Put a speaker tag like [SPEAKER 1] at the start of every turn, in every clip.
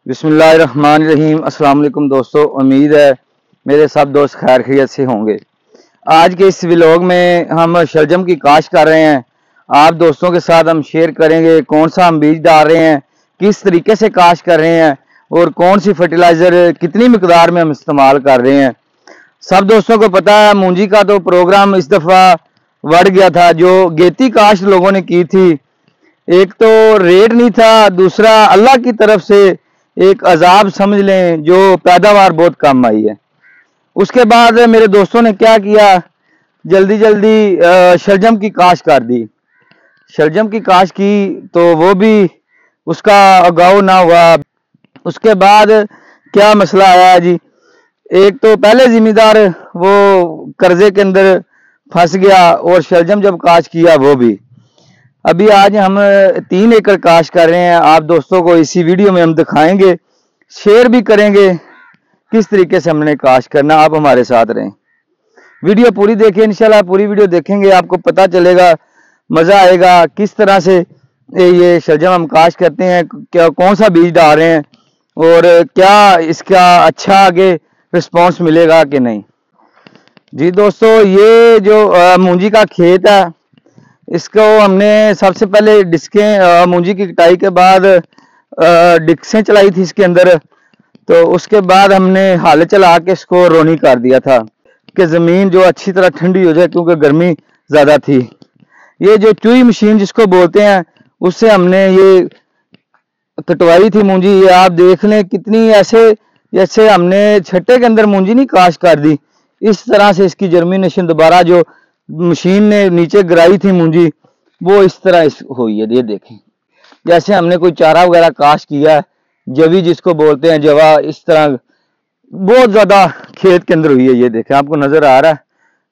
[SPEAKER 1] बिस्मिल्लाहिर्रहमानिर्रहीम। अस्सलाम वालेकुम दोस्तों, उम्मीद है मेरे सब दोस्त खैर खैरियत से होंगे। आज के इस व्लॉग में हम शलजम की काश्त कर रहे हैं। आप दोस्तों के साथ हम शेयर करेंगे कौन सा हम बीज डाल रहे हैं, किस तरीके से काश्त कर रहे हैं और कौन सी फर्टिलाइज़र कितनी मिकदार में हम इस्तेमाल कर रहे हैं। सब दोस्तों को पता है मूंजी का तो प्रोग्राम इस दफ़ा बढ़ गया था। जो गेती काश्त लोगों ने की थी, एक तो रेट नहीं था, दूसरा अल्लाह की तरफ से एक अजाब समझ लें, जो पैदावार बहुत कम आई है। उसके बाद मेरे दोस्तों ने क्या किया, जल्दी जल्दी शलजम की काश्त कर दी। शलजम की काश्त की तो वो भी उसका उगाव ना हुआ। उसके बाद क्या मसला आया जी, एक तो पहले जिम्मेदार वो कर्जे के अंदर फंस गया और शलजम जब काश्त किया वो भी। अभी आज हम 3 एकड़ काश्त कर रहे हैं। आप दोस्तों को इसी वीडियो में हम दिखाएंगे, शेयर भी करेंगे किस तरीके से हमने काश्त करना। आप हमारे साथ रहें, वीडियो पूरी देखें। इंशाल्लाह पूरी वीडियो देखेंगे आपको पता चलेगा, मज़ा आएगा किस तरह से ये शलजम हम काश्त करते हैं, क्या कौन सा बीज डाल रहे हैं और क्या इसका अच्छा आगे रिस्पॉन्स मिलेगा कि नहीं। जी दोस्तों, ये जो मूंजी का खेत है, इसको हमने सबसे पहले डिस्कें मूंजी की कटाई के बाद डिस्कें चलाई थी इसके अंदर। तो उसके बाद हमने हल चला के इसको रोनी कर दिया था कि ज़मीन जो अच्छी तरह ठंडी हो जाए, क्योंकि गर्मी ज़्यादा थी। ये जो चुई मशीन जिसको बोलते हैं, उससे हमने ये कटवाई थी मूंजी। ये आप देख लें कितनी ऐसे जैसे हमने छट्टे के अंदर मूंजी नहीं काश्त कर दी, इस तरह से इसकी जर्मिनेशन दोबारा जो मशीन ने नीचे गिराई थी मूंजी, वो इस तरह हुई है। ये देखें जैसे हमने कोई चारा वगैरह काश्त किया है, जवी जिसको बोलते हैं, जवा, इस तरह बहुत ज्यादा खेत के अंदर हुई है। ये देखें, आपको नजर आ रहा है,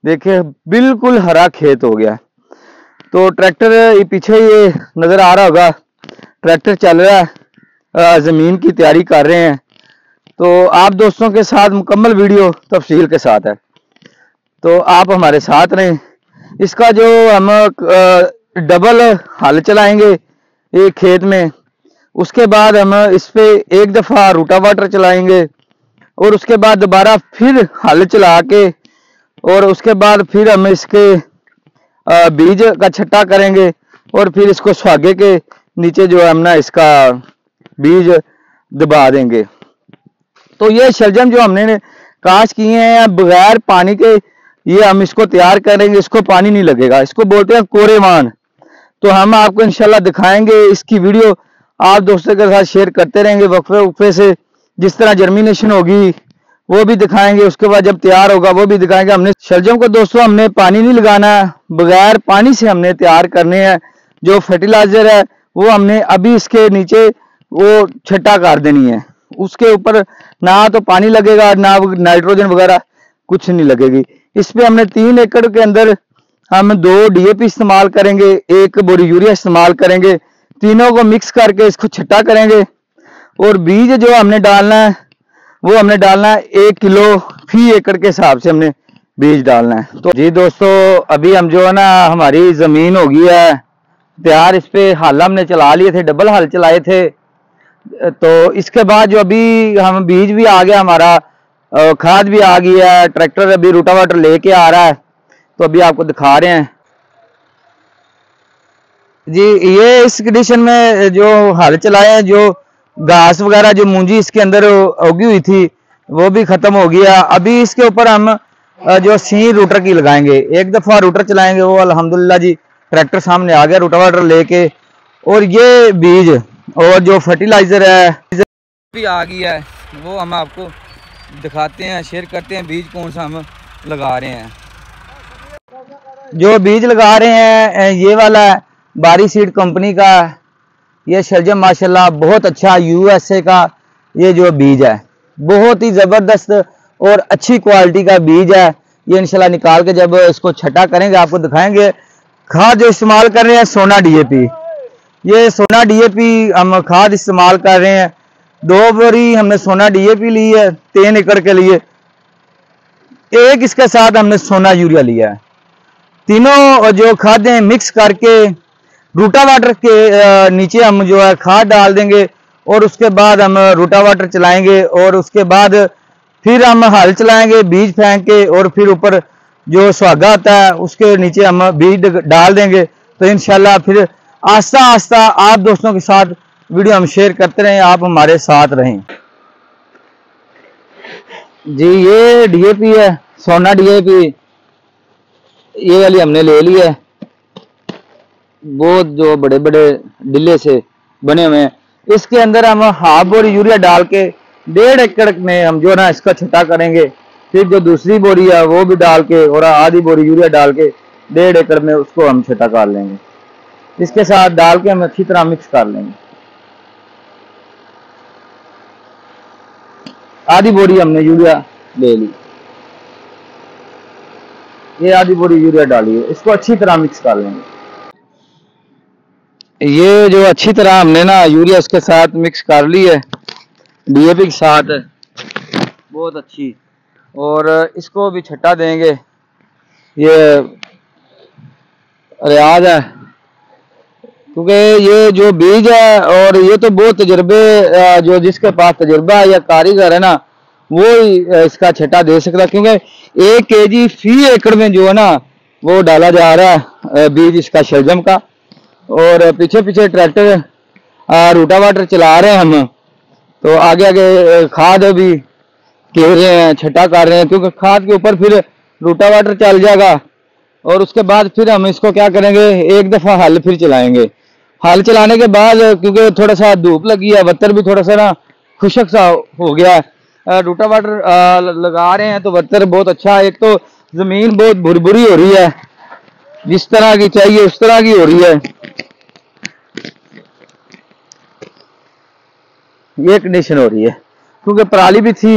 [SPEAKER 1] देखें बिल्कुल हरा खेत हो गया। तो ट्रैक्टर पीछे ये नजर आ रहा होगा, ट्रैक्टर चल रहा है, जमीन की तैयारी कर रहे हैं। तो आप दोस्तों के साथ मुकम्मल वीडियो तफसील के साथ है, तो आप हमारे साथ रहें। इसका जो हम डबल हल चलाएंगे एक खेत में, उसके बाद हम इस पे एक दफ़ा रूटावाटर चलाएंगे और उसके बाद दोबारा फिर हल चला के और उसके बाद फिर हम इसके बीज का छट्टा करेंगे और फिर इसको सुहागे के नीचे जो हम ना इसका बीज दबा देंगे। तो ये शलजम जो हमने काश्त किए हैं बगैर पानी के, ये हम इसको तैयार करेंगे, इसको पानी नहीं लगेगा, इसको बोलते हैं कोरेमान। तो हम आपको इंशाल्लाह दिखाएंगे, इसकी वीडियो आप दोस्तों के साथ शेयर करते रहेंगे वक्फे वक्फे से। जिस तरह जर्मिनेशन होगी वो भी दिखाएंगे, उसके बाद जब तैयार होगा वो भी दिखाएंगे। हमने शलजम को दोस्तों हमने पानी नहीं लगाना, बगैर पानी से हमने तैयार करने हैं। जो फर्टिलाइजर है वो हमने अभी इसके नीचे वो छट्टा कर देनी है, उसके ऊपर ना तो पानी लगेगा ना नाइट्रोजन वगैरह कुछ नहीं लगेगी। इस पे हमने 3 एकड़ के अंदर हम 2 DAP इस्तेमाल करेंगे, 1 बोरी यूरिया इस्तेमाल करेंगे, तीनों को मिक्स करके इसको छट्टा करेंगे। और बीज जो हमने डालना है वो हमने डालना है 1 किलो फी एकड़ के हिसाब से हमने बीज डालना है। तो जी दोस्तों, अभी हम जो है ना, हमारी ज़मीन हो गई है तैयार। इस पे हल हमने चला लिए थे, डबल हल चलाए थे। तो इसके बाद जो अभी हम बीज भी आ गया हमारा, खाद भी आ गई है, ट्रैक्टर अभी रूटावाटर लेके आ रहा है, तो अभी आपको दिखा रहे हैं जी। ये इस कंडीशन में जो हल चलाए हैं, जो घास वगैरह जो मूंजी इसके अंदर उगी हुई थी वो भी खत्म हो गया। अभी इसके ऊपर हम जो सी रूटर की लगाएंगे, एक दफा रूटर चलाएंगे, वो अल्हम्दुलिल्लाह जी ट्रैक्टर सामने आ गया रूटावाटर लेके। और ये बीज और जो फर्टिलाइजर है भी आ गई है, वो हम आपको दिखाते हैं, शेयर करते हैं बीज कौन सा हम लगा रहे हैं। जो बीज लगा रहे हैं ये वाला बारी सीड कंपनी का। ये शलजम माशाल्लाह बहुत अच्छा USA का ये जो बीज है, बहुत ही ज़बरदस्त और अच्छी क्वालिटी का बीज है। ये इंशाल्लाह निकाल के जब इसको छटा करेंगे आपको दिखाएंगे। खाद जो इस्तेमाल कर रहे हैं सोना DAP, ये सोना DAP हम खाद इस्तेमाल कर रहे हैं। 2 बोरी हमने सोना DAP ली है 3 एकड़ के लिए, एक इसके साथ हमने सोना यूरिया लिया है। तीनों जो खादें मिक्स करके रूटावाटर के नीचे हम जो है खाद डाल देंगे और उसके बाद हम रूटावाटर चलाएंगे और उसके बाद फिर हम हल चलाएंगे बीज फेंक के, और फिर ऊपर जो सुहागा होता है उसके नीचे हम बीज डाल देंगे। तो इंशाल्लाह फिर आस्ता आस्ता आप दोस्तों के साथ वीडियो हम शेयर करते रहें, आप हमारे साथ रहें। जी ये डीएपी है, सोना डीएपी, ये वाली हमने ले ली है। बहुत जो बड़े बड़े डिले से बने हुए हैं। इसके अंदर हम हाफ बोरी यूरिया डाल के 1.5 एकड़ में हम जो ना इसका छटा करेंगे। फिर जो दूसरी बोरी है वो भी डाल के और आधी बोरी यूरिया डाल के 1.5 एकड़ में उसको हम छटा कर लेंगे। इसके साथ डाल के हम अच्छी तरह मिक्स कर लेंगे। आधी बोरी हमने यूरिया ले ली, ये आधी बोरी यूरिया डाली है, इसको अच्छी तरह मिक्स कर लेंगे। ये जो अच्छी तरह हमने ना यूरिया उसके साथ मिक्स कर ली है, डीएपी के साथ बहुत अच्छी, और इसको भी छट्टा देंगे। ये रियाज है क्योंकि ये जो बीज है, और ये तो बहुत तजुर्बे, जो जिसके पास तजुर्बा है या कारीगर है ना वो ही इसका छट्टा दे सकता, क्योंकि 1 kg फी एकड़ में जो है ना वो डाला जा रहा है बीज इसका शलजम का। और पीछे पीछे ट्रैक्टर रूटावाटर चला रहे हैं हम, तो आगे आगे खाद भी घेर रहे हैं, छट्टा कर रहे हैं, क्योंकि खाद के ऊपर फिर रूटावाटर चल जाएगा। और उसके बाद फिर हम इसको क्या करेंगे, एक दफा हल फिर चलाएंगे। हल चलाने के बाद क्योंकि थोड़ा सा धूप लगी है, बत्तर भी थोड़ा सा ना खुशक सा हो गया है, रूटावाटर लगा रहे हैं तो बत्तर बहुत अच्छा है। एक तो जमीन बहुत भुरभुरी हो रही है, जिस तरह की चाहिए उस तरह की हो रही है। ये कंडीशन हो रही है क्योंकि पराली भी थी,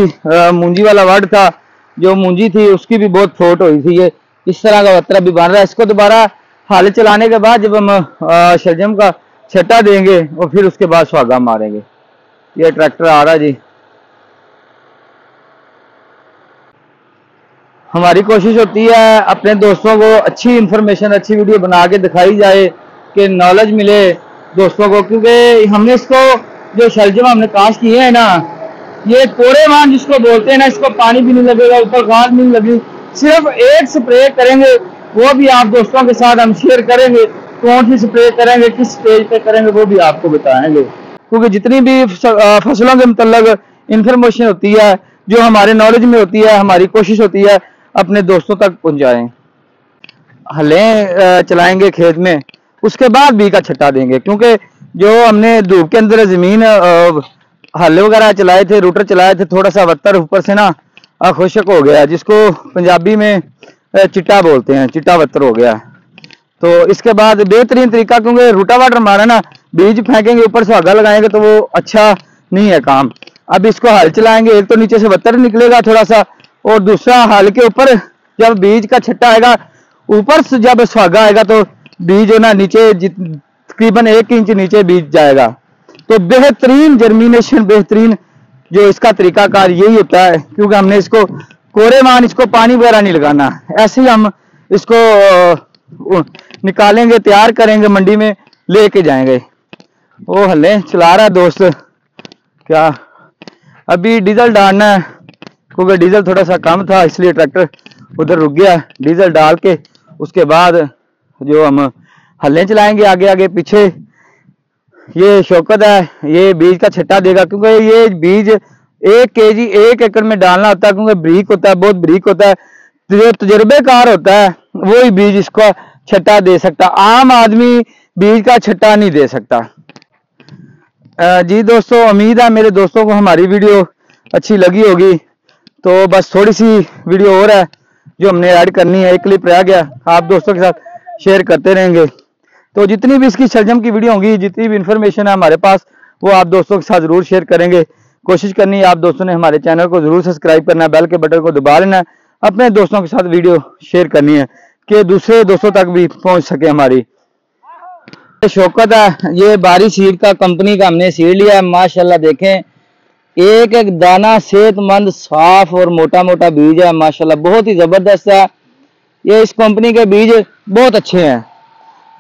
[SPEAKER 1] मूंजी वाला वर्ड था, जो मूंजी थी उसकी भी बहुत फ्रोट हुई थी। ये इस तरह का बत्तरा भी बन रहा है। इसको दोबारा हल चलाने के बाद जब हम शलजम का छट्टा देंगे और फिर उसके बाद सुहागा मारेंगे। ये ट्रैक्टर आ रहा है जी। हमारी कोशिश होती है अपने दोस्तों को अच्छी इंफॉर्मेशन, अच्छी वीडियो बना के दिखाई जाए कि नॉलेज मिले दोस्तों को, क्योंकि हमने इसको जो शलजम हमने काश किए हैं ना, ये कोरे मान जिसको बोलते हैं ना, इसको पानी भी नहीं लगेगा, ऊपर घास भी नहीं लगी, सिर्फ एक स्प्रे करेंगे, वो भी आप दोस्तों के साथ हम शेयर करेंगे। कौन सी स्प्रे करेंगे, किस स्टेज पे करेंगे, वो भी आपको बताएंगे, क्योंकि जितनी भी फसलों के मतलब इंफॉर्मेशन होती है जो हमारे नॉलेज में होती है, हमारी कोशिश होती है अपने दोस्तों तक पहुंचाएं। हलें चलाएंगे खेत में, उसके बाद बी का छट्टा देंगे, क्योंकि जो हमने धूप के अंदर जमीन हल वगैरह चलाए थे, रूटर चलाए थे, थोड़ा सा बत्तर ऊपर से ना खुशक हो गया, जिसको पंजाबी में चिट्टा बोलते हैं, चिट्टा बत्तर हो गया। तो इसके बाद बेहतरीन तरीका, क्योंकि रूटावाटर मारा ना, बीज फेंकेंगे ऊपर सुहागा लगाएंगे तो वो अच्छा नहीं है काम। अब इसको हल चलाएंगे, एक तो नीचे से बत्तर निकलेगा थोड़ा सा, और दूसरा हल के ऊपर जब बीज का छट्टा आएगा, ऊपर से जब सुहागा आएगा तो बीज ना नीचे तकरीबन 1 इंच नीचे बीज जाएगा। तो बेहतरीन जर्मिनेशन, बेहतरीन जो इसका तरीकाकार यही होता है, क्योंकि हमने इसको कोरे मान, इसको पानी वगैरह नहीं लगाना, ऐसे ही हम इसको निकालेंगे, तैयार करेंगे, मंडी में लेके जाएंगे। वो हले चला रहा है दोस्त, क्या अभी डीजल डालना है, क्योंकि डीजल थोड़ा सा कम था इसलिए ट्रैक्टर उधर रुक गया। डीजल डाल के उसके बाद जो हम हल्ले चलाएंगे आगे आगे पीछे। ये शौकत है, ये बीज का छट्टा देगा, क्योंकि ये बीज 1 kg 1 एकड़ में डालना होता है, क्योंकि बारीक होता है, बहुत बारीक होता है। जो तजुर्बेकार होता है वो ही बीज इसका छट्टा दे सकता, आम आदमी बीज का छट्टा नहीं दे सकता। जी दोस्तों, उम्मीद है मेरे दोस्तों को हमारी वीडियो अच्छी लगी होगी। तो बस थोड़ी सी वीडियो और है जो हमने ऐड करनी है, एक क्लिप रह गया, आप दोस्तों के साथ शेयर करते रहेंगे। तो जितनी भी इसकी शलजम की वीडियो होंगी, जितनी भी इंफॉर्मेशन है हमारे पास, वो आप दोस्तों के साथ जरूर शेयर करेंगे। कोशिश करनी है आप दोस्तों ने हमारे चैनल को जरूर सब्सक्राइब करना है, बेल के बटन को दबा लेना है, अपने दोस्तों के साथ वीडियो शेयर करनी है कि दूसरे दोस्तों तक भी पहुंच सके हमारी। शौकत है, ये बारी सीड का कंपनी का हमने सीड लिया है। माशाल्लाह देखें, एक एक दाना सेहतमंद, साफ और मोटा मोटा बीज है। माशाल्लाह बहुत ही जबरदस्त है। ये इस कंपनी के बीज बहुत अच्छे हैं।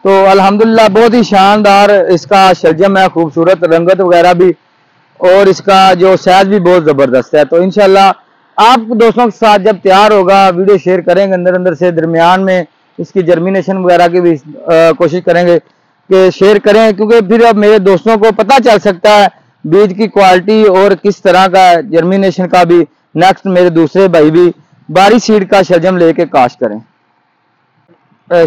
[SPEAKER 1] तो अल्हम्दुलिल्लाह बहुत ही शानदार इसका शलजम है, खूबसूरत रंगत वगैरह भी और इसका जो साइज भी बहुत ज़बरदस्त है। तो इंशाल्लाह आप दोस्तों के साथ जब तैयार होगा वीडियो शेयर करेंगे अंदर अंदर से, दरमियान में इसकी जर्मिनेशन वगैरह की भी कोशिश करेंगे कि शेयर करें, क्योंकि फिर अब मेरे दोस्तों को पता चल सकता है बीज की क्वालिटी और किस तरह का जर्मिनेशन का भी। नेक्स्ट मेरे दूसरे भाई भी बारी सीड का शलजम लेके काश्त करें।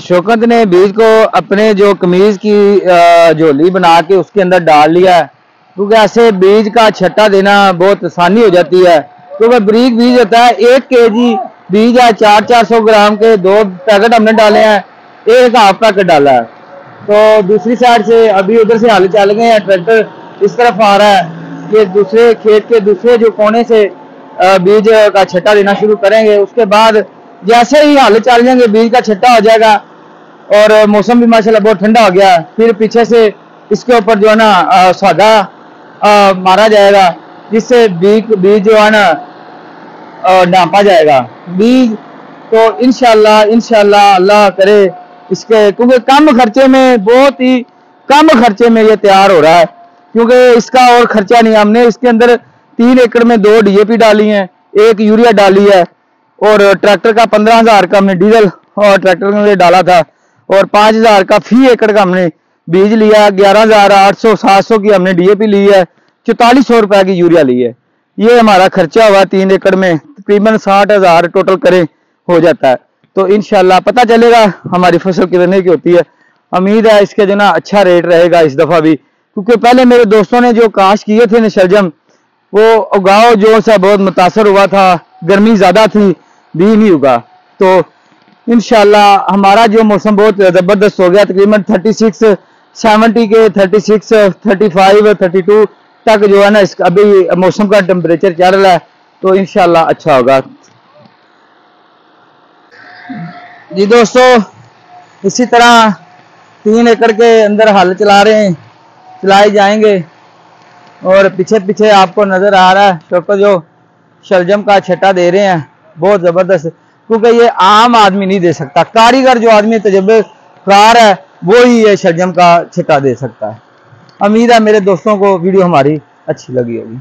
[SPEAKER 1] शौकत ने बीज को अपने जो कमीज की झोली बना के उसके अंदर डाल लिया है, क्योंकि ऐसे बीज का छट्टा देना बहुत आसानी हो जाती है, क्योंकि बारीक बीज होता है। 1 kg बीज है, 400 ग्राम के 2 पैकेट हमने डाले हैं, 1 हाफ पैकेट डाला है। तो दूसरी साइड से अभी उधर से हल चल गए हैं, ट्रैक्टर इस तरफ आ रहा है, ये दूसरे खेत के दूसरे जो कोने से बीज का छट्टा देना शुरू करेंगे। उसके बाद जैसे ही हल चल जाएंगे बीज का छट्टा हो जाएगा और मौसम भी माशाल्लाह बहुत ठंडा हो गया, फिर पीछे से इसके ऊपर जो है ना सादा मारा जाएगा, जिससे बीज जो है ना नापा जाएगा बीज। तो इंशाल्लाह अल्लाह करे इसके, क्योंकि कम खर्चे में, बहुत ही कम खर्चे में ये तैयार हो रहा है, क्योंकि इसका और खर्चा नहीं। हमने इसके अंदर 3 एकड़ में 2 DAP डाली हैं, 1 यूरिया डाली है, और ट्रैक्टर का 15,000 का हमने डीजल और ट्रैक्टर में डाला था, और 5,000 का फी एकड़ का हमने बीज लिया, 11,800-700 की हमने DAP ली है, 4400 रुपए की यूरिया ली है। ये हमारा खर्चा हुआ 3 एकड़ में, तकरीबन 60,000 टोटल करें हो जाता है। तो इंशाल्लाह पता चलेगा हमारी फसल कितने की होती है। उम्मीद है इसके जो ना अच्छा रेट रहेगा इस दफा भी, क्योंकि पहले मेरे दोस्तों ने जो काश्त किए थे न शलजम, वो उगाओ जो सा बहुत मुतासर हुआ था, गर्मी ज्यादा थी, भी नहीं उगा। तो इंशाल्लाह हमारा जो मौसम बहुत जबरदस्त हो गया, तकरीबन 36-70 के 36, 35, 32 तक जो है ना इसका अभी मौसम का टेम्परेचर चल रहा है। तो इंशाल्लाह अच्छा होगा। जी दोस्तों, इसी तरह 3 एकड़ के अंदर हल चला रहे हैं, चलाए जाएंगे, और पीछे पीछे आपको नजर आ रहा है शौकत जो शलजम का छट्टा दे रहे हैं, बहुत जबरदस्त, क्योंकि ये आम आदमी नहीं दे सकता। कारीगर जो आदमी तजुर्बेकार है वो ही ये शलजम का छट्टा दे सकता है। उम्मीद है मेरे दोस्तों को वीडियो हमारी अच्छी लगी होगी।